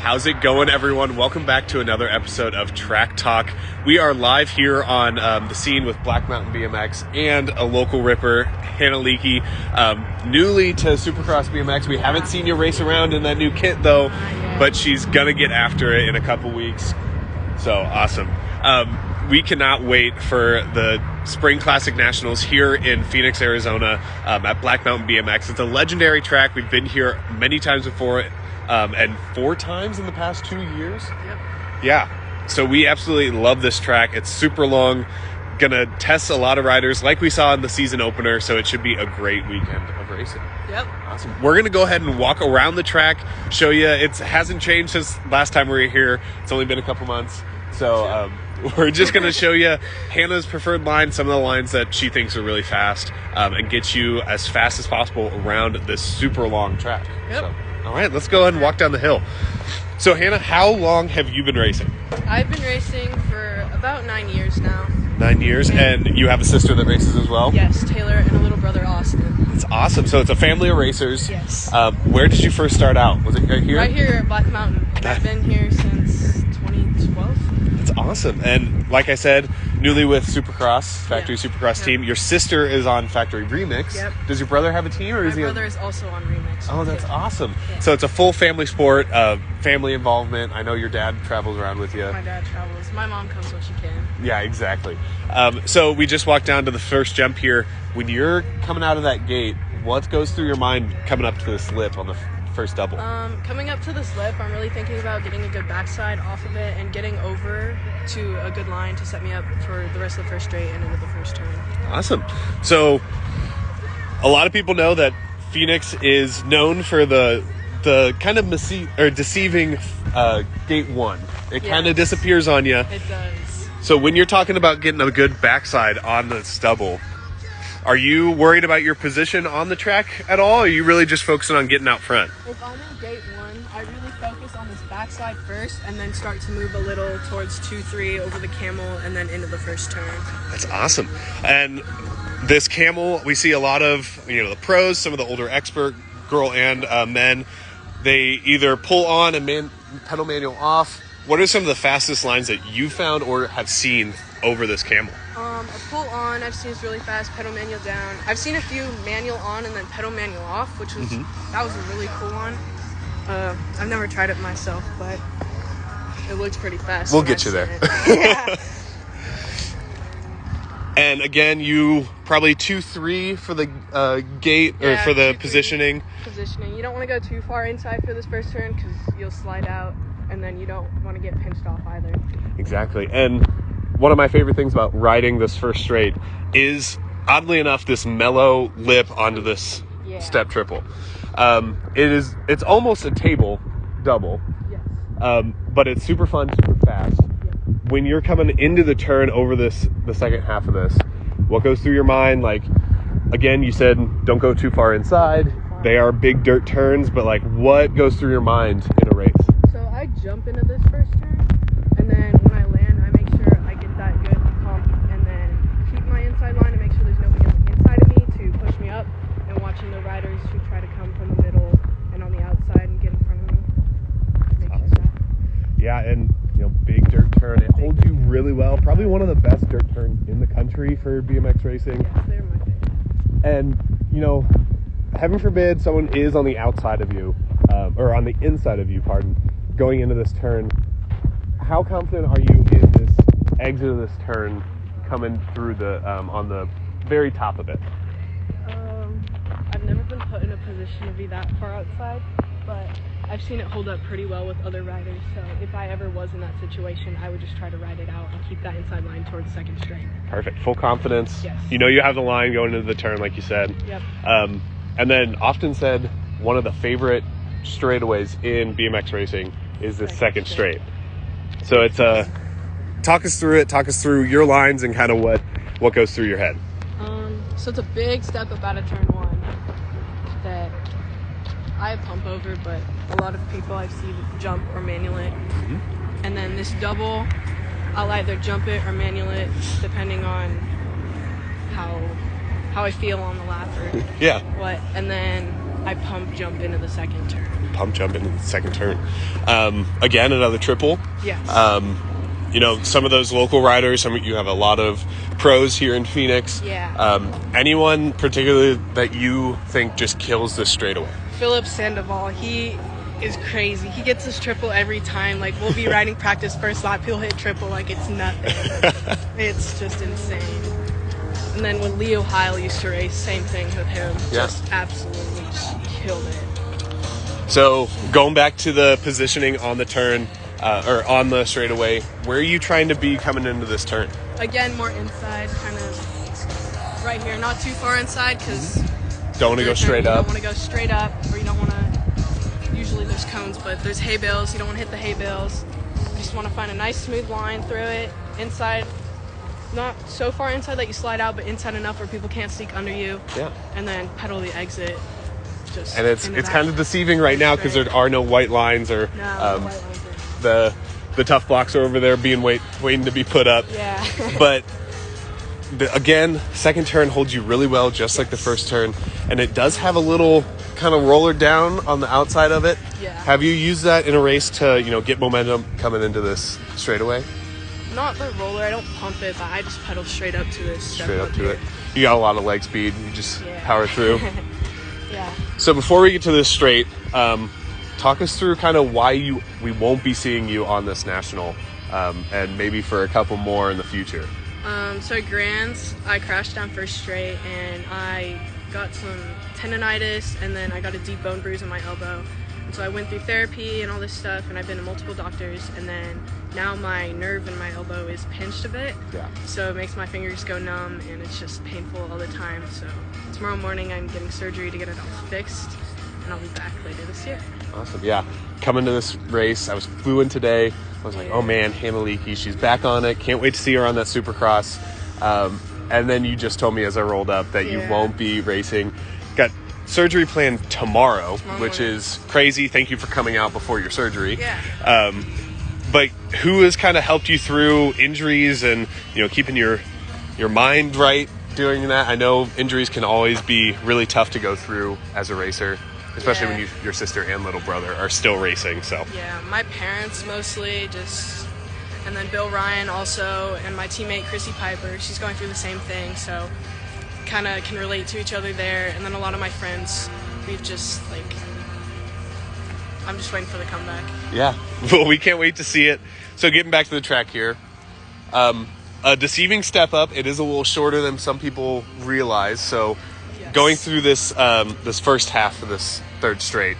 How's it going, everyone? Welcome back to another episode of Tracktalk. We are live here on the scene with Black Mountain BMX and a local ripper, Hannah Leakey, newly to Supercross BMX. We haven't seen you race around in that new kit, though, but she's going to get after it in a couple weeks. So, awesome. We cannot wait for the Spring Classic Nationals here in Phoenix, Arizona, at Black Mountain BMX. It's a legendary track. We've been here many times before, and 4 times in the past 2 years. Yep. Yeah. So we absolutely love this track. It's super long. Gonna test a lot of riders like we saw in the season opener, so it should be a great weekend of racing. Yep. Awesome. We're gonna go ahead and walk around the track, show you. It hasn't changed since last time we were here. It's only been a couple months. So we're just going to show you Hannah's preferred line, some of the lines that she thinks are really fast, and get you as fast as possible around this super long track. Yep. So, all right, let's go ahead and walk down the hill. So, Hannah, how long have you been racing? I've been racing for about 9 years now. 9 years, and you have a sister that races as well? Yes, Taylor, and a little brother, Austin. That's awesome. So it's a family of racers. Yes. Where did you first start out? Was it right here? Right here at Black Mountain. I've been here since 2012. That's awesome. And like I said, newly with Supercross, Factory Supercross team. Your sister is on Factory Remix. Yep. Does your brother have a team? Or My is he brother is also on Remix. Oh, that's awesome. Yeah. So it's a full family sport, family involvement. I know your dad travels around with you. My dad travels. My mom comes when she can. Yeah, exactly. So we just walked down to the first jump here. When you're coming out of that gate, what goes through your mind coming up to this lip on the first double? Coming up to this lip, I'm really thinking about getting a good backside off of it and getting over to a good line to set me up for the rest of the first straight and into the first turn. Awesome. So a lot of people know that Phoenix is known for the kind of deceiving gate 1. It kind of disappears on you. It does. So when you're talking about getting a good backside on the stubble, are you worried about your position on the track at all? Or are you really just focusing on getting out front? If I'm in gate 1, I really focus on this backside first and then start to move a little towards 2-3 over the camel and then into the first turn. That's awesome. And this camel, we see a lot of, the pros, some of the older expert girl and men, they either pull on and pedal manual off. What are some of the fastest lines that you found or have seen over this camel? A pull on, I've seen is really fast, pedal manual down. I've seen a few manual on and then pedal manual off, which was, that was a really cool one. I've never tried it myself, but it looks pretty fast. We'll get you there. Yeah. And again, you probably 2-3 for the gate or for the positioning. You don't want to go too far inside for this first turn because you'll slide out, and then you don't want to get pinched off either. Exactly. And one of my favorite things about riding this first straight is, oddly enough, this mellow lip onto this step triple. It's almost a table double, but it's super fun, super fast. When you're coming into the turn over the second half of this, what goes through your mind? Like, again, you said don't go too far inside. They are big dirt turns, but like, what goes through your mind in a race? So I jump into this first turn, and then when I land, I make sure I get that good pump, and then keep my inside line and make sure there's nobody on the inside of me to push me up, and watching the riders who try to come from the middle and on the outside and get in front of me. Make sure that. Yeah, and big dirt turn. It holds you really well. Probably one of the best dirt turns in the country for BMX racing. Yes, they're my favorite. And, heaven forbid someone is on the outside of you, or on the inside of you, going into this turn. How confident are you in this exit of this turn coming through on the very top of it? I've never been put in a position to be that far outside, but I've seen it hold up pretty well with other riders, so if I ever was in that situation, I would just try to ride it out and keep that inside line towards second straight. Perfect. Full confidence. Yes. You have the line going into the turn, like you said. Yep. And then often said, one of the favorite straightaways in BMX racing is the second straight. So it's talk us through it. Talk us through your lines and kind of what goes through your head. So it's a big step up out of turn 1 that I pump over, but a lot of people I've seen jump or manual it. And then this double, I'll either jump it or manual it, depending on how I feel on the lap or what. And then I pump jump into the second turn. Pump jump into the second turn. Again, another triple. Yes. You know, some of those local riders, you have a lot of pros here in Phoenix. Yeah. Anyone particularly that you think just kills this straightaway? Philip Sandoval, he is crazy. He gets this triple every time. Like, we'll be riding practice first lap, he'll hit triple like it's nothing. It's just insane. And then when Leo Heil used to race, same thing with him. Yeah. Just absolutely just killed it. So going back to the positioning on the turn, or on the straightaway, where are you trying to be coming into this turn? Again, more inside, kind of right here, not too far inside, because don't want to go straight up. You don't want to go straight up, or you don't want to, usually there's cones, but there's hay bales, you don't want to hit the hay bales. You just want to find a nice smooth line through it, inside, not so far inside that you slide out, but inside enough where people can't sneak under you. Yeah. And then pedal the exit. And it's kind of deceiving right now because there are no white lines or no white lines. The tough blocks are over there being waiting to be put up. Yeah. But again, second turn holds you really well, just like the first turn, and it does have a little kind of roller down on the outside of it. Yeah. Have you used that in a race to get momentum coming into this straightaway? Not the roller, I don't pump it, but I just pedal straight up to this. Straight up to it. You got a lot of leg speed. You just power through. Yeah. So before we get to this straight, talk us through kind of why we won't be seeing you on this national, and maybe for a couple more in the future. So at Grands, I crashed down first straight, and I got some tendonitis, and then I got a deep bone bruise in my elbow. And so I went through therapy and all this stuff, and I've been to multiple doctors, and then now my nerve in my elbow is pinched a bit. Yeah. So it makes my fingers go numb, and it's just painful all the time. So tomorrow morning I'm getting surgery to get it all fixed, and I'll be back later this year. Awesome. Yeah. Coming to this race, I flew in today. I was like, oh man, Hannah Leakey, she's back on it. Can't wait to see her on that Supercross. And then you just told me as I rolled up that you won't be racing. Got surgery planned tomorrow, which is crazy. Thank you for coming out before your surgery. Yeah. But who has kind of helped you through injuries and keeping your mind right doing that? I know injuries can always be really tough to go through as a racer, especially when your sister and little brother are still racing. So yeah, my parents mostly, and then Bill Ryan also, and my teammate Chrissy Piper, she's going through the same thing, so kind of can relate to each other there. And then a lot of my friends, we've just I'm just waiting for the comeback. Yeah, well, we can't wait to see it. So getting back to the track here, a deceiving step up. It is a little shorter than some people realize. So going through this this first half of this third straight,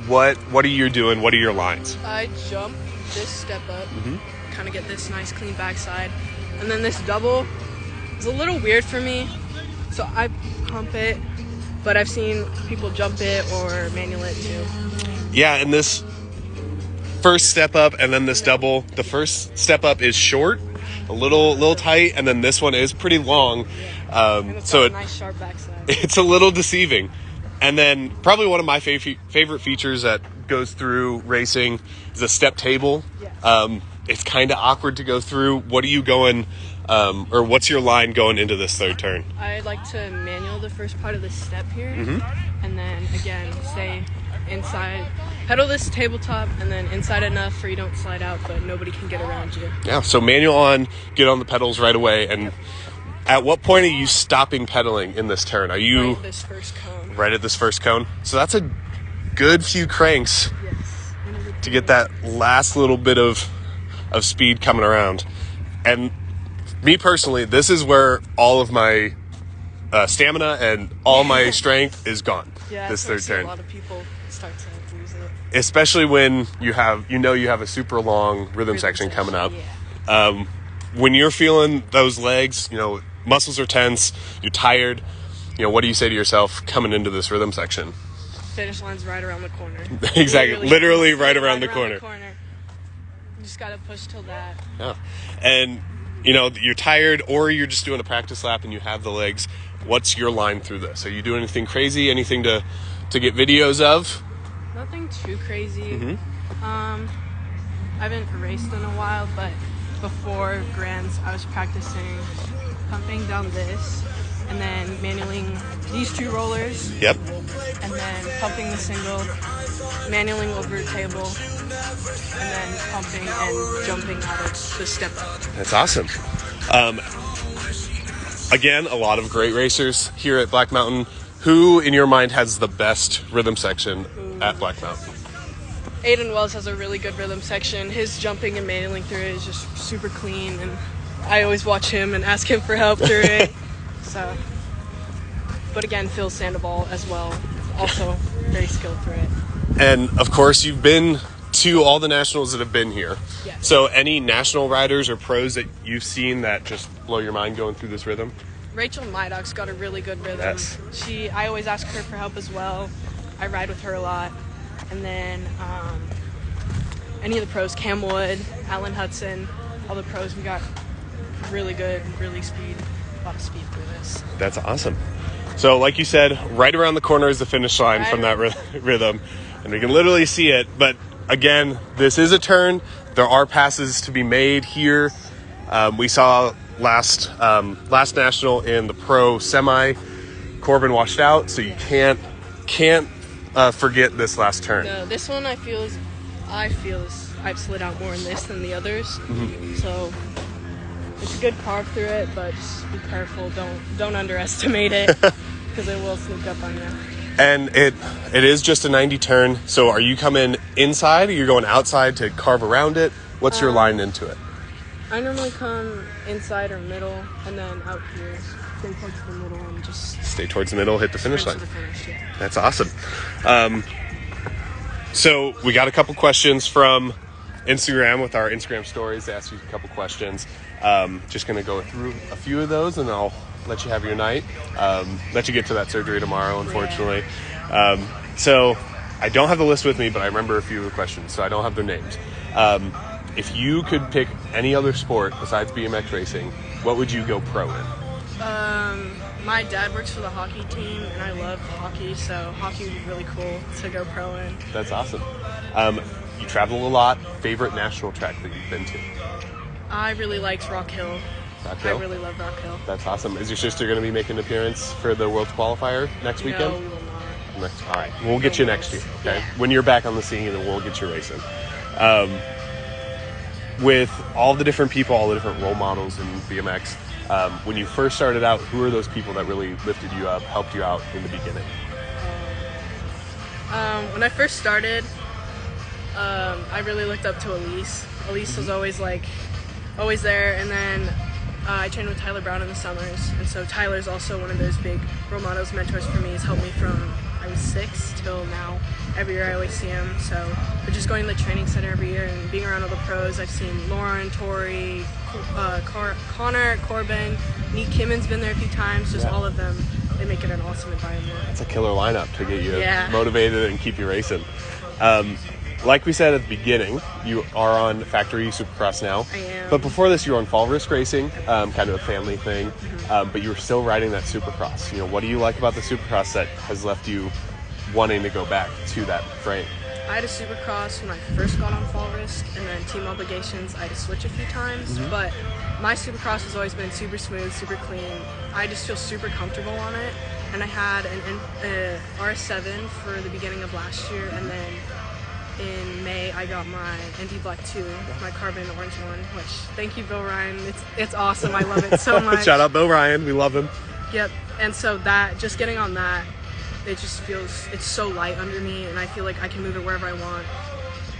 what are you doing? What are your lines? I jump this step up, kind of get this nice clean backside, and then this double is a little weird for me, so I pump it, but I've seen people jump it or manual it too. Yeah, and this first step up and then this double, the first step up is short, a little tight, and then this one is pretty long. And it's so got a nice sharp backside. It's a little deceiving. And then probably one of my favorite features that goes through racing is a step table. Yes. It's kind of awkward to go through. What are you going, or what's your line going into this third turn? I like to manual the first part of the step here, and then again stay inside, pedal this tabletop, and then inside enough for you don't slide out, but nobody can get around you. Yeah, so manual on, get on the pedals right away. And at what point are you stopping pedaling in this turn? Are you right at this first cone? Right at this first cone. So that's a good few cranks to get that last little bit of speed coming around. And me personally, this is where all of my stamina and all my strength is gone. Yeah, this third turn. A lot of people start to lose it, especially when you have a super long rhythm section coming up. Yeah. When you're feeling those legs, muscles are tense, you're tired. What do you say to yourself coming into this rhythm section? Finish line's right around the corner. Exactly, literally right around the corner. You just gotta push till that. Yeah, and you're tired, or you're just doing a practice lap and you have the legs. What's your line through this? Are you doing anything crazy? Anything to get videos of? Nothing too crazy. I haven't raced in a while, but before Grands, I was practicing pumping down this, and then manualing these 2 rollers. Yep. And then pumping the single, manualing over a table, and then pumping and jumping out of the step up. That's awesome. Again, a lot of great racers here at Black Mountain. Who, in your mind, has the best rhythm section at Black Mountain? Aiden Wells has a really good rhythm section. His jumping and manualing through it is just super clean, and I always watch him and ask him for help through it. So, but again, Phil Sandoval as well, also very skilled through it. And of course, you've been to all the nationals that have been here. Yes. So any national riders or pros that you've seen that just blow your mind going through this rhythm? Rachel Mydock's got a really good rhythm. Yes. I always ask her for help as well. I ride with her a lot. And then any of the pros, Cam Wood, Alan Hudson, all the pros, we got really good, a lot of speed through this. That's awesome. So like you said, right around the corner is the finish line from that rhythm, and we can literally see it. But again, this is a turn. There are passes to be made here. We saw last national in the pro semi, Corbin washed out, so you can't forget this last turn. No, this one I feel I've slid out more in this than the others. Mm-hmm. So it's a good carve through it, but just be careful. Don't underestimate it because it will sneak up on you. And it is just a 90 turn. So are you coming inside or you're going outside to carve around it? What's your line into it? I normally come inside or middle and then out here. Stay towards the middle and just stay towards the middle, hit the finish line. Yeah. That's awesome. So we got a couple questions from Instagram with our Instagram stories. They asked you a couple questions. Just going to go through a few of those and I'll let you have your night. Let you get to that surgery tomorrow, unfortunately. Yeah. So I don't have the list with me, but I remember a few of the questions, so I don't have their names. If you could pick any other sport besides BMX racing, what would you go pro in? My dad works for the hockey team, and I love hockey, so hockey would be really cool to go pro in. That's awesome. You travel a lot. Favorite national track that you've been to? I really liked Rock Hill. Rock Hill? I really love Rock Hill. That's awesome. Is your sister going to be making an appearance for the World's Qualifier next weekend? No, we will not. All right. We'll get you next year, okay? Yeah. When you're back on the scene, and we'll get you racing. With all the different people, all the different role models in BMX, when you first started out, who are those people that really lifted you up, helped you out in the beginning? When I first started, I really looked up to Elise. Elise was always there, and then I trained with Tyler Brown in the summers, and so Tyler's also one of those big role models, mentors for me. He's helped me from I was 6 till now. Every year I always see him, so we're just going to the training center every year and being around all the pros. I've seen Lauren, Tori, Connor, Corbin, Neat Kimmon's been there a few times, just all of them. They make it an awesome environment. It's a killer lineup to get you motivated and keep you racing. Like we said at the beginning, you are on Factory Supercross now. I am. But before this, you were on Fall Risk Racing, kind of a family thing. Mm-hmm. But you were still riding that Supercross. You know, what do you like about the Supercross that has left you wanting to go back to that frame? I had a Supercross when I first got on Fall Risk, and then team obligations, I had to switch a few times. Mm-hmm. But my Supercross has always been super smooth, super clean. I just feel super comfortable on it. And I had an RS7 for the beginning of last year, and then in May, I got my ND Black 2, my carbon orange one, which, thank you, Bill Ryan. It's awesome. I love it so much. Shout out Bill Ryan. We love him. Yep. And so just getting on that, it just feels, it's so light under me, and I feel like I can move it wherever I want.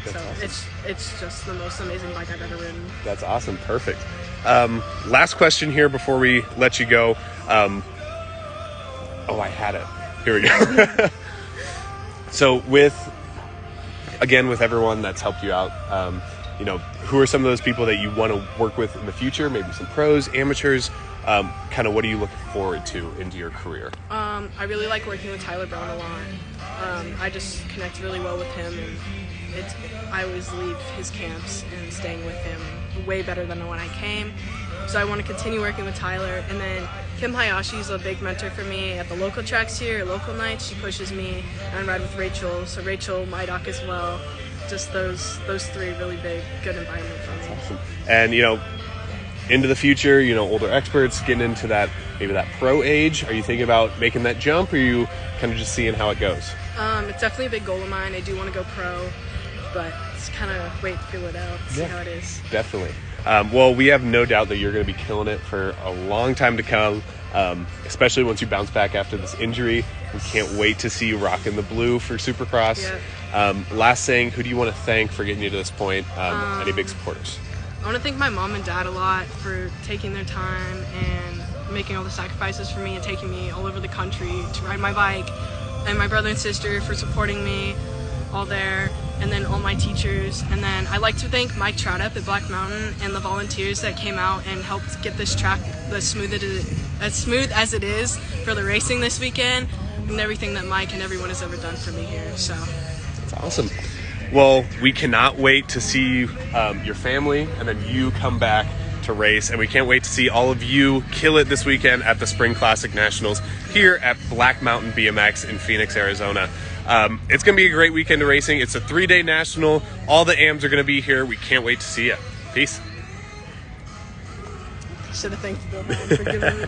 That's awesome. It's just the most amazing bike I've ever ridden. That's awesome. Perfect. Last question here before we let you go. I had it. Here we go. So with everyone that's helped you out, who are some of those people that you want to work with in the future? Maybe some pros, amateurs. Kind of what are you looking forward to into your career? I really like working with Tyler Brown a lot. I just connect really well with him, and I always leave his camps and staying with him way better than when I came. So I want to continue working with Tyler. And then Kim Hayashi is a big mentor for me at the local tracks here, local nights. She pushes me, and I ride with Rachel. So Rachel, Mydock as well. Just those three really big, good environment for me. Awesome. And into the future, you know, older experts getting into that, maybe that pro age? Are you thinking about making that jump, or are you kind of just seeing how it goes? It's definitely a big goal of mine. I do want to go pro, but it's kind of wait, feel it out, see how it is. Definitely. Well, we have no doubt that you're going to be killing it for a long time to come, especially once you bounce back after this injury. We can't wait to see you rocking the blue for Supercross. Yeah. Last thing, who do you want to thank for getting you to this point? Any big supporters? I want to thank my mom and dad a lot for taking their time and making all the sacrifices for me and taking me all over the country to ride my bike, and my brother and sister for supporting me all there, and then all my teachers. And then I'd like to thank Mike Troutup at Black Mountain and the volunteers that came out and helped get this track as smooth as it is for the racing this weekend, and everything that Mike and everyone has ever done for me here. So that's awesome. Well, we cannot wait to see your family and then you come back to race, and we can't wait to see all of you kill it this weekend at the Spring Classic Nationals here at Black Mountain BMX in Phoenix, Arizona. It's going to be a great weekend of racing. It's a 3-day national. All the AMs are going to be here. We can't wait to see you. Peace. Should have thanked Bill for giving me